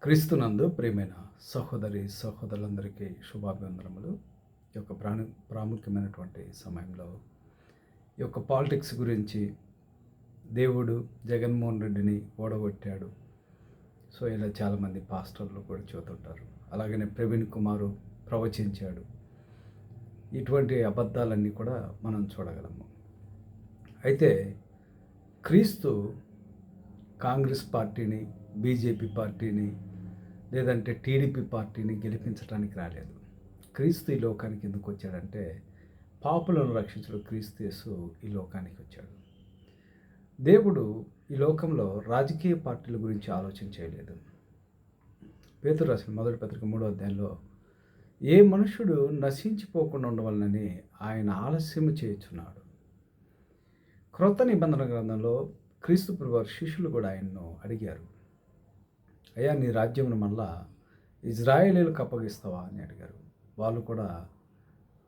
క్రీస్తునందు ప్రియమైన సహోదరులందరికీ శుభాభివందనములు. ఈ యొక్క ప్రాముఖ్యమైనటువంటి సమయంలో ఈ యొక్క పాలిటిక్స్ గురించి దేవుడు జగన్మోహన్ రెడ్డిని ఓడగొట్టాడు. సో ఇలా చాలామంది పాస్టర్లు కూడా చెబుతుంటారు. అలాగనే ప్రవీణ్ కుమారు ప్రవచించాడు. ఇటువంటి అబద్ధాలన్నీ కూడా మనం చూడగలము. అయితే క్రీస్తు కాంగ్రెస్ పార్టీని, బీజేపీ పార్టీని, లేదంటే టీడీపీ పార్టీని గెలిపించడానికి రాలేదు. క్రీస్తు ఈ లోకానికి ఎందుకు వచ్చాడంటే పాపులను రక్షించడం క్రీస్తు యేసు ఈ లోకానికి వచ్చాడు. దేవుడు ఈ లోకంలో రాజకీయ పార్టీల గురించి ఆలోచన చేయలేదు. పేతురు రాసిన మొదటి పత్రిక 3వ అధ్యాయంలో ఏ మనుషుడు నశించిపోకుండా ఉండవలనని ఆయన ఆలస్యం చేయుచున్నాడు. క్రొత్త నిబంధన గ్రంథంలో క్రీస్తు ప్రభువారి శిష్యులు కూడా ఆయన్ను అడిగారు, అయ్యా నీ రాజ్యమును మళ్ళా ఇజ్రాయేలీలకు అప్పగిస్తావా అని అడిగారు. వాళ్ళు కూడా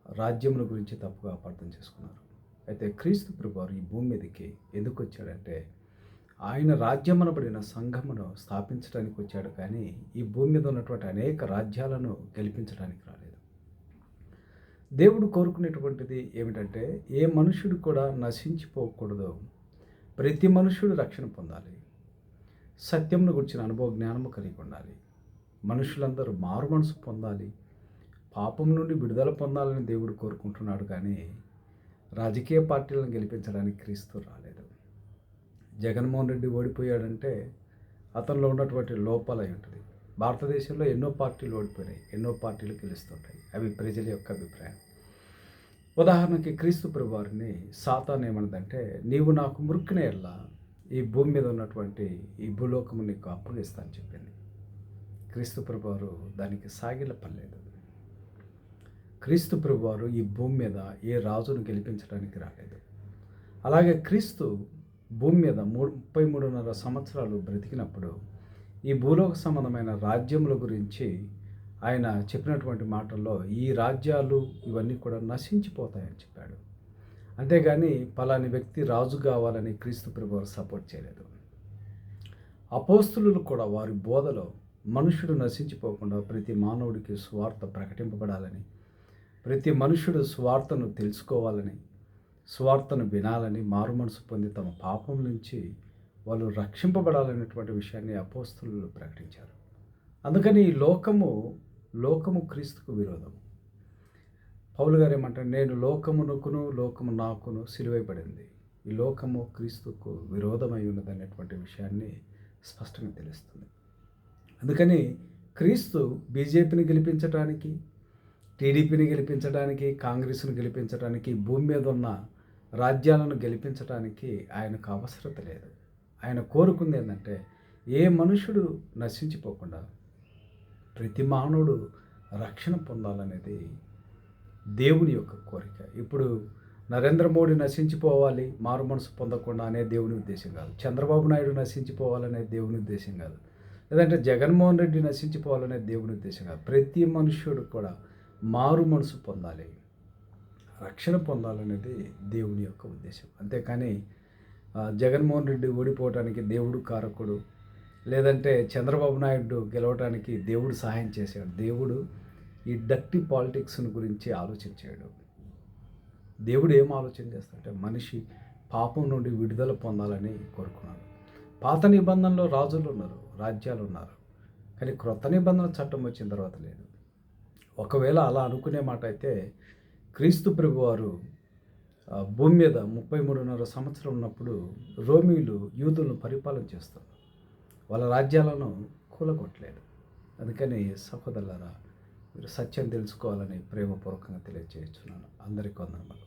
రాజ్యముల గురించి తప్పుగా అపార్థం చేసుకున్నారు. అయితే క్రీస్తు ప్రభువారు ఈ భూమి మీదకి ఎందుకు వచ్చాడంటే ఆయన రాజ్యమనబడిన సంఘమును స్థాపించడానికి వచ్చాడు, కానీ ఈ భూమి మీద ఉన్నటువంటి అనేక రాజ్యాలను గెలిపించడానికి రాలేదు. దేవుడు కోరుకునేటువంటిది ఏమిటంటే ఏ మనుషుడు కూడా నశించిపోకూడదు, ప్రతి మనుషుడు రక్షణ పొందాలి, సత్యమును గురించిన అనుభవ జ్ఞానము కలిగి ఉండాలి, మనుషులందరూ మారు మనసు పొందాలి, పాపం నుండి విడుదల పొందాలని దేవుడు కోరుకుంటున్నాడు. కానీ రాజకీయ పార్టీలను గెలిపించడానికి క్రీస్తు రాలేదు. జగన్మోహన్ రెడ్డి ఓడిపోయాడంటే అతనిలో ఉన్నటువంటి లోపాలు అయి ఉంటుంది. భారతదేశంలో ఎన్నో పార్టీలు ఓడిపోయినాయి, ఎన్నో పార్టీలు గెలుస్తుంటాయి. అవి ప్రజల యొక్క అభిప్రాయం. ఉదాహరణకి క్రీస్తు ప్రభువారిని సాతాను ఏమన్నదంటే, నీవు నాకు మురుక్కునే ఎల్లా ఈ భూమి మీద ఉన్నటువంటి ఈ భూలోకము నీకు అప్పగిస్తా అని చెప్పింది. క్రీస్తు ప్రభువారు దానికి సాగిలపడలేదు. క్రీస్తు ప్రభువారు ఈ భూమి మీద ఏ రాజును గెలిపించడానికి రాలేదు. అలాగే క్రీస్తు భూమి మీద 33.5 సంవత్సరాలు బ్రతికినప్పుడు ఈ భూలోక సంబంధమైన రాజ్యముల గురించి ఆయన చెప్పినటువంటి మాటల్లో ఈ రాజ్యాలు ఇవన్నీ కూడా నశించిపోతాయని చెప్పాడు. అంతేగాని పలాని వ్యక్తి రాజు కావాలని క్రీస్తు ప్రభువారు సపోర్ట్ చేయలేదు. అపోస్తులు కూడా వారి బోధలో మనుషుడు నశించిపోకుండా ప్రతి మానవుడికి సువార్త ప్రకటింపబడాలని, ప్రతి మనుషుడు సువార్తను తెలుసుకోవాలని, సువార్తను వినాలని, మారు మనసు పొంది తమ పాపం నుంచి వాళ్ళు రక్షింపబడాలనేటువంటి విషయాన్ని అపోస్తులు ప్రకటించారు. అందుకని ఈ లోకము క్రీస్తుకు విరోధం. పౌలు గారు ఏమంటారు, నేను లోకమునకును లోకము నాకును సిలువైపడింది, ఈ లోకము క్రీస్తుకు విరోధమై ఉన్నదనేటువంటి విషయాన్ని స్పష్టంగా తెలుస్తుంది. అందుకని క్రీస్తు బీజేపీని గెలిపించడానికి, టీడీపీని గెలిపించడానికి, కాంగ్రెస్ను గెలిపించడానికి, భూమి మీద ఉన్న రాజ్యాలను గెలిపించడానికి ఆయనకు అవసరత లేదు. ఆయన కోరుకుంది ఏంటంటే ఏ మనుషుడు నశించిపోకుండా ప్రతి మానవుడు రక్షణ పొందాలనేది దేవుని యొక్క కోరిక. ఇప్పుడు నరేంద్ర మోడీ నశించిపోవాలి, మారు మనసు పొందకుండా అనే దేవుని ఉద్దేశం కాదు. చంద్రబాబు నాయుడు నశించిపోవాలనే దేవుని ఉద్దేశం కాదు. లేదంటే జగన్మోహన్ రెడ్డి నశించిపోవాలనే దేవుని ఉద్దేశం కాదు. ప్రతి మనుష్యుడు కూడా మారు మనసు పొందాలి, రక్షణ పొందాలనేది దేవుని యొక్క ఉద్దేశం. అంతేకాని జగన్మోహన్ రెడ్డి ఓడిపోవటానికి దేవుడు కారకుడు, లేదంటే చంద్రబాబు నాయుడు గెలవటానికి దేవుడు సహాయం చేశాడు. దేవుడు ఈ డర్టీ పాలిటిక్స్ను గురించి ఆలోచించాడు. దేవుడు ఏం ఆలోచన చేస్తాడంటే మనిషి పాపం నుండి విడుదల పొందాలని కోరుకున్నాడు. పాత నిబంధనలో రాజులు ఉన్నారు, రాజ్యాలు ఉన్నారు, కానీ క్రొత్త నిబంధన చట్టం వచ్చిన తర్వాత లేదు. ఒకవేళ అలా అనుకునే మాట అయితే క్రీస్తు ప్రభువారు భూమి మీద 33.5 సంవత్సరం ఉన్నప్పుడు రోమీలు యూదులను పరిపాలన చేస్తారు, వాళ్ళ రాజ్యాలను కూలగొట్టలేదు. అందుకని సహోదరులారా, మీరు సత్యం తెలుసుకోవాలని ప్రేమపూర్వకంగా తెలియజేస్తున్నాను. అందరికీ వందనములు.